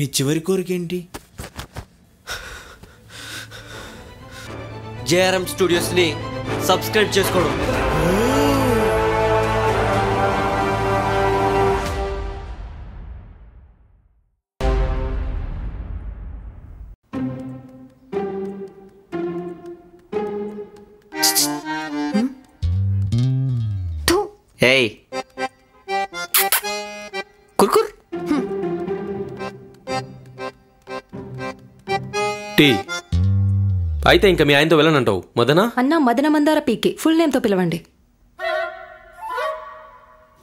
మీ చివరి కోరిక ఏంటి? జేఆర్ఎం స్టూడియోస్ని సబ్స్క్రైబ్ చేసుకోవడం. ఏయ్ కుర్కుర్ టీ అయితే ఇంకా మీ ఆయనతో వెళ్ళనంటావు మదన? అన్నా మదన మందార పీకే ఫుల్ నేమ్ తో పిలవండి.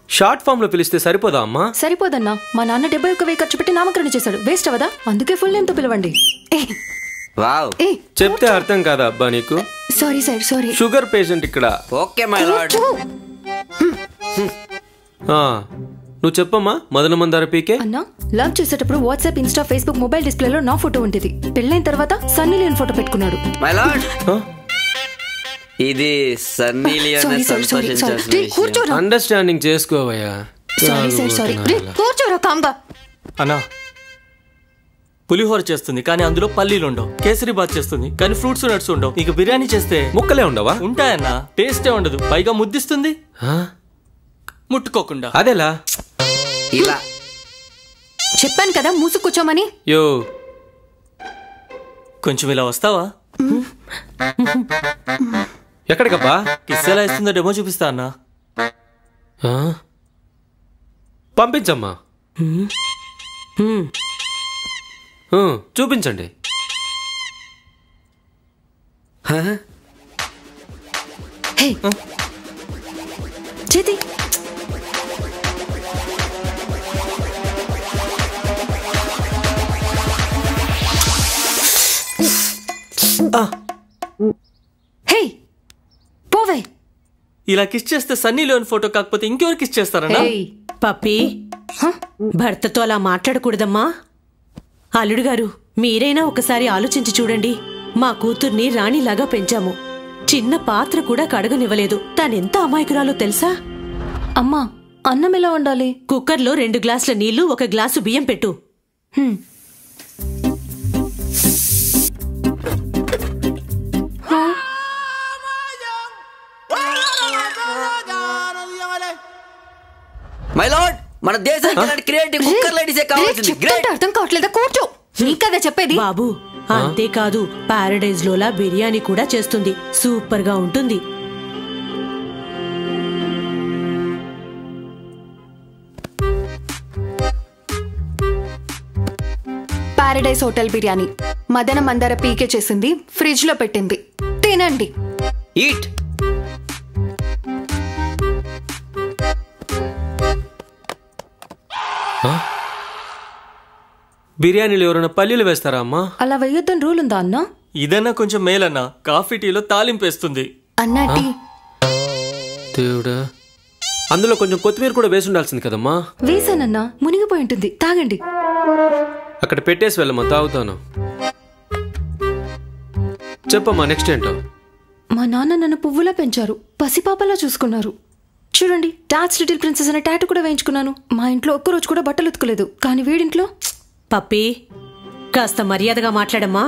షార్ట్ ఫామ్ లో పిలిస్తే సరిపోదా అమ్మా? సరిపోదన్నా, మా నాన్న 71,000 ఖర్చు పెట్టి నామకరణ చేశాడు, వేస్ట్ అవదా? అందుకే ఫుల్ నేమ్ తో పిలవండి. వావ్, చెప్తే అర్థం కాదా అబ్బా నీకు? Sorry sir, sorry. Sugar patient ఇక్కడ. Okay my lord. నువ్వు చెప్పమ్మా మదన మందార పీకే. అన్నా, లవ్ చేసేటప్పుడు వాట్సాప్, ఇన్స్టా, ఫేస్బుక్, మొబైల్ డిస్ప్లేలో నా ఫోటో ఉంటుంది. పెళ్ళైన తర్వాత సన్నీ లియోన్ ఫోటో పెట్టుకున్నాడు. మై లార్డ్, ఇది సన్నీ లియోన్ సంతోషించాల్సిన విషయం. అండర్స్టాండింగ్ చేసుకోవయ్యా. Sorry sir, sorry. కూర్చోరా కాంగా. అన్నా, పులిహోర చేస్తుంది కానీ అందులో పల్లీలు ఉండవు. కేసరి బాత్ చేస్తుంది కానీ ఫ్రూట్స్ నట్స్ ఉండవు. ఇక బిర్యానీ చేస్తే ముక్కలే ఉండవా? ఉంటాయన్నా, టేస్టే ఉండదు. పైగా ముద్దిస్తుంది ముట్టుకోకుండా. అదేలా? ఇలా చెప్పాను కదా మూసు కూర్చోమని. యో కొంచెం ఇలా వస్తావా? ఎక్కడికబ్బా? కిస్ ఎలా ఇస్తుందో డెమో చూపిస్తా అన్నా. పంపించమ్మా. చూపించండి. చేతి హే పోవే. ఇలా కిస్ చేస్తే సన్నీ లియోన్ ఫోటో కాకపోతే ఇంకెవరు కిస్ చేస్తారన్నా? పప్పి, భర్తతో అలా మాట్లాడకూడదమ్మా. అల్లుడు గారు, మీరైనా ఒకసారి ఆలోచించి చూడండి. మా కూతుర్ని రాణిలాగా పెంచాము. చిన్న పాత్ర కూడా కడగనివ్వలేదు. తానెంత అమాయకురాలో తెలుసా? అమ్మా, అన్నం ఎలా వండాలి? కుక్కర్లో 2 గ్లాసుల నీళ్లు, 1 గ్లాసు బియ్యం పెట్టు. మై లార్డ్, మన దేశానికి క్రియేటివ్ కుక్కర్ లేడీసే కావాల్సింది. గ్రేట్. అర్థం కావట్లేదా? కూర్చో. నీకదే చెప్పేది. బాబు, అంతేకాదు పారడైజ్ లోలా బిర్యానీ కూడా చేస్తుంది. సూపర్ గా ఉంటుంది. పారడైజ్ హోటల్ బిర్యానీ మదన మందార పీకే చేసింది, ఫ్రిడ్జ్ లో పెట్టింది. తినండి. ఈట్. బిర్యానీలో ఎవరైనా పల్లీలు వేస్తారా అమ్మా? అలా వేయొద్దని రూల్ ఉందా అన్నా? ఇదన్నా కొంచెం మేలన్నా. కాఫీ టీలో తాలింపేస్తుంది. అన్నా టీ. దేవుడా, అందులో కొంచెం కొత్తిమీర కూడా వేసి ఉండాల్సింది కదమ్మా. వేసానన్నా, మునిగిపోయి ఉంటుంది. తాగండి. అక్కడ పెట్టేసి వెళ్ళమ్మా, తాగుతాను. చెప్పమ్మా, నెక్స్ట్ ఏంటో? మా నాన్న నన్ను పువ్వులా పెంచారు, పసిపాపలా చూసుకున్నారు. చూడండి, డాడ్స్ లిటిల్ ప్రిన్సెస్ అనే టాటూ కూడా వేయించుకున్నాను. మా ఇంట్లో ఒక్కరోజు కూడా బట్టలు ఉతకలేదు. కానీ వీడింట్లో. పప్పి, కాస్త మర్యాదగా మాట్లాడమ్మా.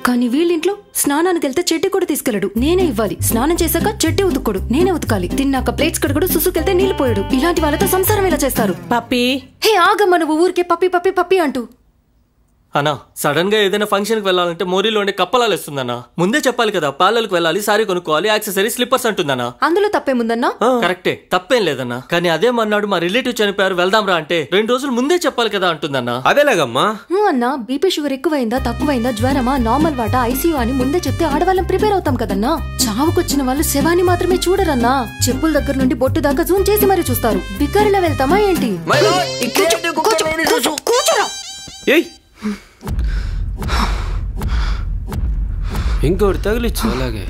కానీ వీళ్ళింట్లో స్నానానికి వెళ్తే చెడ్డి కూడా తీసుకెళ్ళడు, నేనే ఇవ్వాలి. స్నానం చేశాక చెడ్డి ఉతుక్కోడు, నేనే ఉతకాలి. తిన్నాక ప్లేట్స్ కడుగుడు, సుసుకెళ్తే నీళ్లు పోయాడు. ఇలాంటి వాళ్ళతో సంసారం ఎలా చేస్తారు? పప్పి, హే ఆగమ్మ, నువ్వు ఊరికే పప్పి పప్పి పప్పి అంటూ. అన్నా, సడన్ గా ఏదైనా ఫంక్షన్ కి వెళ్ళాలంటే మోరీలో ఉండే కప్పలాలు ఇస్తుందన్నా. ముందే చెప్పాలి కదా, పార్లర్కి వెళ్ళాలి, సారీ కొనుక్కోవాలి, యాక్సెసరీ, స్లిప్పర్స్ అంటుందన్నా. అందులో తప్పేముందన్నా? కరెక్టే, తప్పేం లేదన్నా. కానీ అదే మన్నాడు మా రిలేటివ్ చనిపోయారు, వెళ్దాం రా అంటే 2 రోజులు ముందే చెప్పాలి కదా అంటుందన్నా. అదేలాగమ్మా. అన్నా, బీపీ షుగర్ ఎక్కువైందా, తక్కువైందా, జ్వరమా, నార్మల్ వాటా, ఐసీయూ అని ముందే చెప్తే ఆడవాళ్ళం ప్రిపేర్ అవుతాం కదన్నా. చావుకొచ్చిన వాళ్ళు శవాన్ని మాత్రమే చూడరన్నా, చెప్పుల దగ్గర నుండి బొట్టు దాకా జూమ్ చేసి మరీ చూస్తారు. బికారిలా వెళ్తామా ఏంటి? కూర్చోరా. ఏయ్, ఇంకోటి తగిలిచ్చు అలాగే.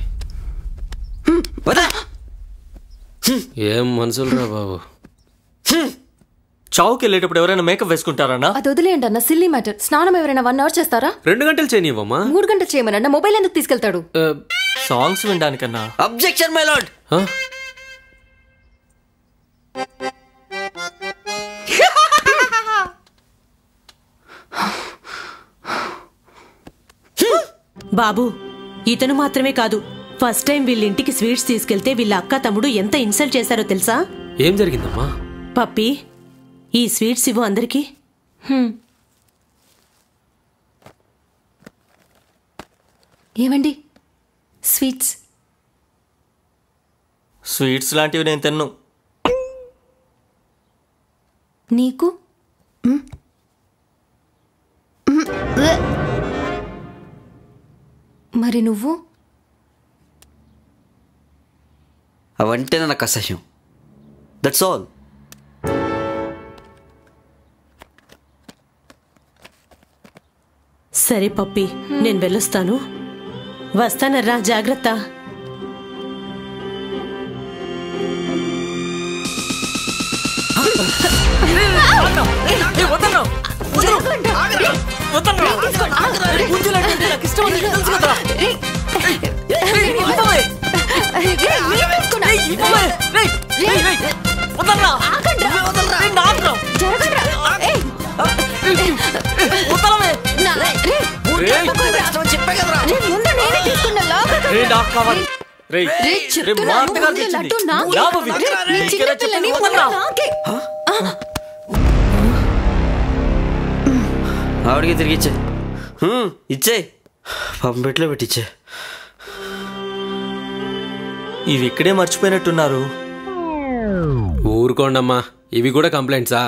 ఏం మనుషులరా బాబు. చావుకి వెళ్ళేటప్పుడు ఎవరైనా మేకప్ వేసుకుంటారన్నా? అది వదిలేయండి అన్న, సిల్లీ మ్యాటర్. స్నానం ఎవరైనా 1 అవర్ చేస్తారా? 2 గంటలు చేయనివ్వమ్మా. 3 గంటలు చేయమనన్నా. మొబైల్ ఎందుకు తీసుకెళ్తాడు? సాంగ్స్ వినడానికన్నా. Objection my lord. బాబు ఇతను మాత్రమే కాదు, ఫస్ట్ టైం వీళ్ళింటికి స్వీట్స్ తీసుకెళ్తే వీళ్ళ అక్క తమ్ముడు ఎంత ఇన్సల్ట్ చేశారో తెలుసా? ఏం జరిగిందమ్మా? పప్పి, ఈ స్వీట్స్ ఇవ్వు అందరికీ. ఏమండి స్వీట్స్? స్వీట్స్ లాంటివి నేను తిన్ను. నీకు? మరి నువ్వు? అవంటేనే నాకు అసహ్యం. That's all. సరే పప్పి, నేను వెళ్ళొస్తాను. వస్తానర్రా, జాగ్రత్త. ఆవిడికి తిరిగి ఇచ్చే. ఇచ్చే, పంపెట్లో పెట్టిచ్చే. ఇవి ఇక్కడే మర్చిపోయినట్టున్నారు. ఊరుకోండమ్మా, ఇవి కూడా కంప్లైంట్సా?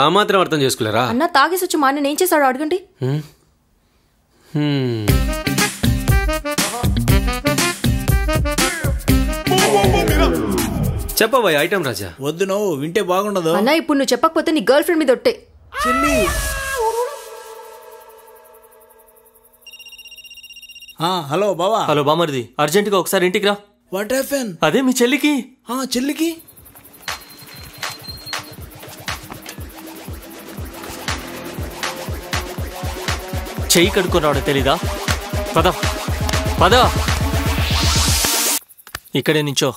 ఆ మాత్రం అర్థం చేసుకోలేరా? అన్న తాగేసి వచ్చి మా అన్న ఏం చేశాడో అడగండి. చెప్పబోయ్ ఐటమ్ రాజా. వద్దు, నువ్వు వింటే బాగుండదు. అన్న ఇప్పుడు నువ్వు చెప్పకపోతే నీ గర్ల్ ఫ్రెండ్ మీద ఒట్టే. హలో బావా. హలో బామర్ది, అర్జెంటుగా ఒకసారి ఇంటికి రా. What happen? అదే మీ చెల్లికి. చెల్లికి చెయ్యి కడుక్కొని రావడం తెలీదా? పద పద, ఇక్కడే నించో.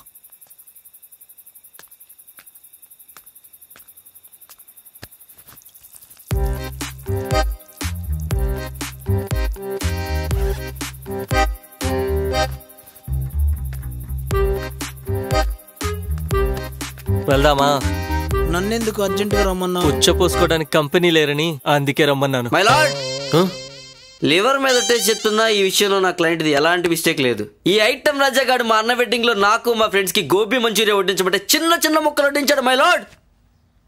వెళ్దామా? నన్నెందుకు అర్జెంటుగా రమ్మన్నా? పుచ్చ పోసుకోవడానికి కంపెనీ లేరని అందుకే రమ్మన్నాను. మై లార్డ్, లివర్ మీద చెప్తున్నా, ఈ విషయంలో నా క్లయింట్ది ఎలాంటి మిస్టేక్ లేదు. ఈ ఐటమ్ రాజా గారు మా అన్న వెడ్డింగ్ లో నాకు మా ఫ్రెండ్స్ కి గోబీ మంచూరియా వడ్డించబట్టే చిన్న చిన్న ముక్కలు వడ్డించాడు మై లార్డ్.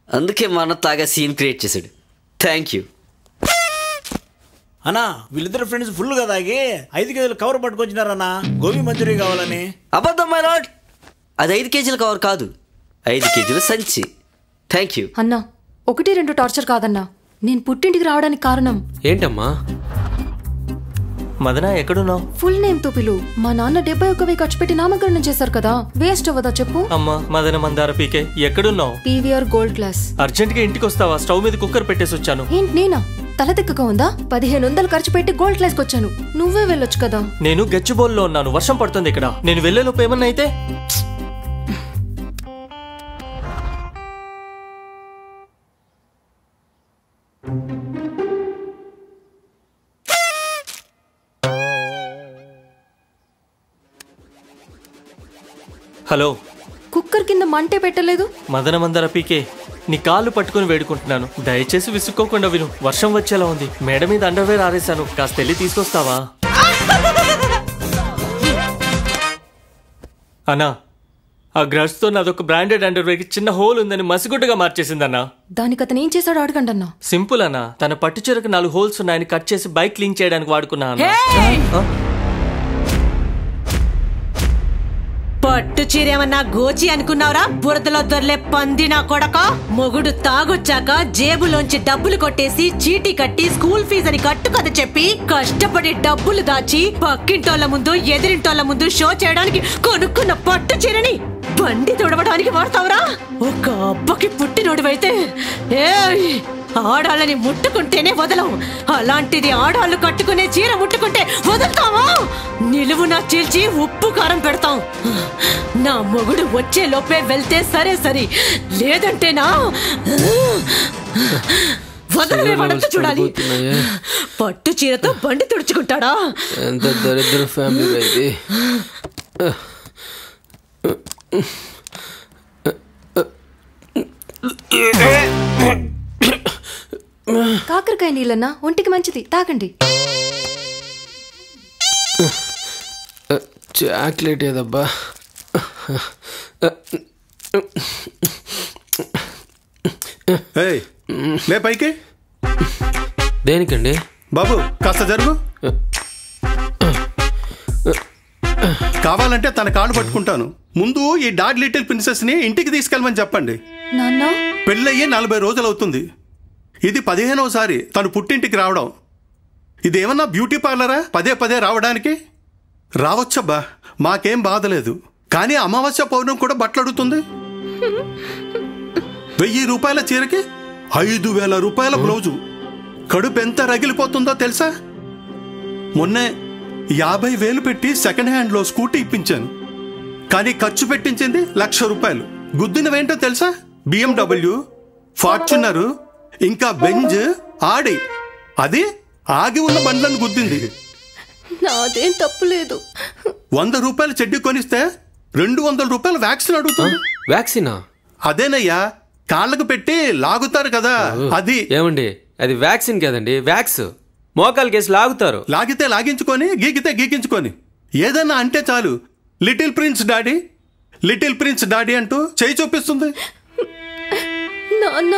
అందుకే మా అన్న తాగా సీన్ క్రియేట్ చేశాడు. థ్యాంక్ యూ అన్నా. వీళ్ళిద్దరు ఫ్రెండ్స్ ఫుల్ గా తాగి 5 కేజీలు కవర్ పట్టుకొచ్చినారన్నా, గోబీ మంచూరియా కావాలని. అబద్ధం మై లార్డ్, అది 5 కేజీల కవర్ కాదు, 5 కేజీల సంచి. థ్యాంక్ యూ అన్నా. 1-2 టార్చర్ కాదన్నా, నేను పుట్టింటికి రావడానికి కారణం. ఏంటమ్మా? మదన ఎక్కడున్నావు? ఫుల్ నేమ్ తో పిలు. మా నాన్న 71,000 ఖర్చు పెట్టి నామకరణం చేశారు కదా, వేస్ట్ అవ్వదా చెప్పు? అమ్మా మదన మందార పీకే, ఎక్కడున్నావు? PVR gold class. అర్జెంట్ గా ఇంటికి వస్తావా? స్టవ్ మీద కుక్కర్ పెట్టేసి వచ్చాను. ఏంటి నేనా? తల తిక్కగా ఉందా? 1500 ఖర్చు పెట్టి గోల్డ్ క్లాస్ కి వచ్చాను, నువ్వే వెళ్ళొచ్చు కదా. నేను గచ్చిబౌల్లో ఉన్నాను, వర్షం పడుతుంది ఇక్కడ. నేను వెళ్ళేలోపు ఏమన్నా అయితే? హలో, కుక్కర్ కింద మంటే పెట్టలేదు. మదన మందర పీకే, నీ కాళ్ళు పట్టుకుని వేడుకుంటున్నాను, దయచేసి విసుక్కోకుండా విను. వర్షం వచ్చేలా ఉంది, మేడ మీద అండర్వేర్ ఆరేసాను, కాస్త వెళ్ళి తీసుకొస్తావా? అన్నా, ఆ గ్రడ్స్ తో నాదొక బ్రాండెడ్ అండర్వేర్ కి చిన్న హోల్ ఉందని మసిగుడ్డగా మార్చేసిందన్నా. దానికి అతను ఏం చేశాడో అడగండి అన్నా. సింపుల్ అన్నా, తన పట్టు చీరకు 4 హోల్స్ ఉన్నాయని కట్ చేసి బైక్ క్లీన్ చేయడానికి వాడుకున్నా అన్నా. పట్టు చీరేమన్నా గోచి అనుకున్నావురా? బురదలో దొర్లే పంది నా కొడక. మొగుడు తాగొచ్చాక జేబులోంచి డబ్బులు కొట్టేసి చీటీ కట్టి స్కూల్ ఫీజు అని కట్టు కథ చెప్పి కష్టపడి డబ్బులు దాచి పక్కింటోళ్ల ముందు ఎదిరింటోళ్ల ముందు షో చేయడానికి కొనుక్కున్న పట్టు చీరని బండి తుడవడానికి వాడతావురా? ఒక అబ్బకి పుట్టినోడివైతే ఆడాళ్ళని ముట్టుకుంటేనే వదలవు, అలాంటిది ఆడాళ్ళు కట్టుకునే చీర ముట్టుకుంటే వదులుతావా? నిలువునా చీల్చి ఉప్పు కారం పెడతాం. నా మొగుడు వచ్చే లోపే వెళ్తే సరే సరి, లేదంటేనా వదల ఏమన్నట్టు చూడాలి. పట్టు చీరతో బండి తుడుచుకుంటాడా? ఎంత దరిద్ర ఫ్యామిలీ అయితే. కాకరకాయ నీళ్ళన్నా ఒంటికి మంచిది, తాగండి. చాక్లెట్ ఏదబ్బా. లే పైకి. దేనికండి బాబు కాస్త జరుగు. కావాలంటే తన కాళ్ళు పట్టుకుంటాను. ముందు ఈ డాగ్ లిటిల్ ప్రిన్సెస్ ని ఇంటికి తీసుకెళ్ళమని చెప్పండి. నాన్న పెళ్ళయ్యి 40 రోజులు అవుతుంది. ఇది 15వసారి తను పుట్టింటికి రావడం. ఇదేమన్నా బ్యూటీ పార్లరా పదే పదే రావడానికి? రావచ్చబ్బా, మాకేం బాధలేదు. కానీ అమావాస్య పౌర్ణం కూడా బట్టలు అడుగుతుంది. 1000 రూపాయల చీరకి 5000 రూపాయల బ్లౌజు. కడుపు ఎంత రగిలిపోతుందో తెలుసా? మొన్నే 50,000 పెట్టి సెకండ్ హ్యాండ్లో స్కూటీ ఇప్పించాను. కానీ ఖర్చు పెట్టించింది 1,00,000 రూపాయలు. గుద్దినవేంటో తెలుసా? BMW, ఫార్చునర్, ఇంకా బెంజ్, ఆడి. అది ఆగి ఉన్న బండ్లను గుద్దింది. నాదేం తప్పులేదు. 100 రూపాయలు చెడ్డి కొనిస్తే 200 రూపాయలు వ్యాక్సిన్ అడుగుతుంది. వ్యాక్సినా? అదేనయ్యా, కాళ్ళకు పెట్టి లాగుతారు కదా అది. ఏమండి, అది వ్యాక్సిన్ కదండి, వ్యాక్స్. మోకాలు కేసు లాగుతారు. లాగితే లాగించుకొని, గీకితే గీకించుకొని. ఏదన్నా అంటే చాలు little prince daddy, little prince daddy అంటూ చేయి చూపిస్తుంది. నాన్న,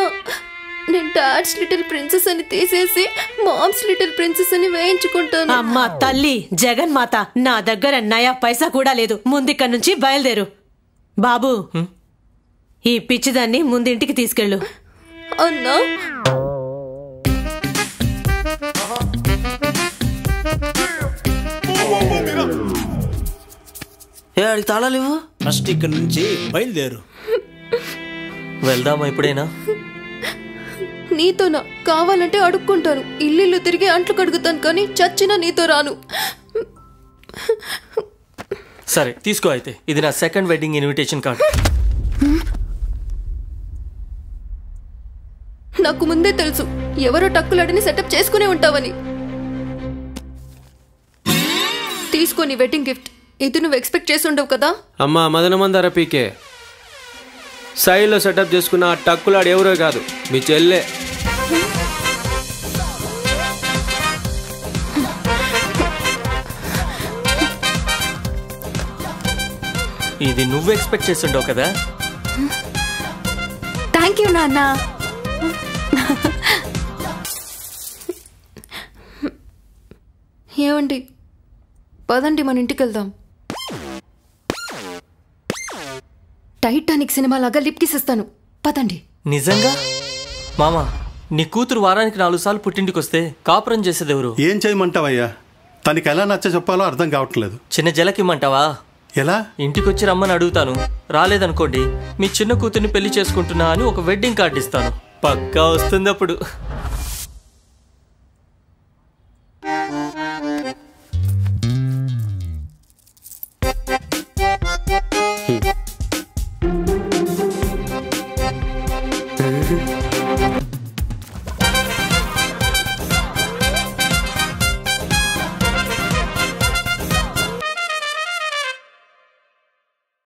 నేను డాడ్స్ లిటిల్ ప్రిన్సెస్ అని తీసేసి మామ్స్ లిటిల్ ప్రిన్సెస్ అని వేయించుకుంటాను. అమ్మా తల్లి జగన్మాత, నా దగ్గర నయా పైసా కూడా లేదు. ముందిక్కడి నుంచి బయలుదేరు. బాబు, ఈ పిచ్చిదాన్ని ముందింటికి తీసుకెళ్ళు. అన్నా, అడిగి తాళాలు ఇవ్వు. ఫస్ట్ ఇక్కడ నుంచి బయలుదేరు. వెళ్దామా ఇప్పుడైనా? నీతోనా? కావాలంటే అడుక్కుంటాను. ఇల్లు తిరిగి అంట్లు కడుగుతాను, కానీ చచ్చినా నీతో రాను. సరే తీసుకో. అయితే ఇది నా సెకండ్ వెడ్డింగ్ ఇన్విటేషన్ కార్డ్. నాకు ముందే తెలుసు ఎవరో టక్కులాడిని సెటప్ చేసుకునే ఉంటావని. తీసుకొని వెడ్డింగ్ గిఫ్ట్. ఇది నువ్వు ఎక్స్పెక్ట్ చేసి ఉండవు కదా? అమ్మా మదనమందార పీకే, సైడ్లో సెటప్ చేసుకున్న ఆ టక్కులాడు ఎవరో కాదు, మీ చెల్లె. ఇది నువ్వు ఎక్స్పెక్ట్ చేసి ఉండవు కదా? థ్యాంక్ యూ నాన్న. ఏమండి, పదండి మన ఇంటికి వెళ్దాం. టైటానిక్ సినిమా లాగా లిప్ కిస్ ఇస్తాను, పదండి. నిజంగా? మామా, నీ కూతురు వారానికి 4 సార్లు పుట్టింటికి వస్తే కాపురం చేసేది ఎవరు? ఏం చేయమంటావయ్యా? తనకి ఎలా నచ్చ చెప్పాలో అర్థం కావట్లేదు. చిన్న జలకిమ్మంటావా? ఎలా? ఇంటికొచ్చి రమ్మని అడుగుతాను. రాలేదనుకోండి, మీ చిన్న కూతుర్ని పెళ్లి చేసుకుంటున్నా అని ఒక వెడ్డింగ్ కార్డు ఇస్తాను. పక్కా వస్తుంది అప్పుడు.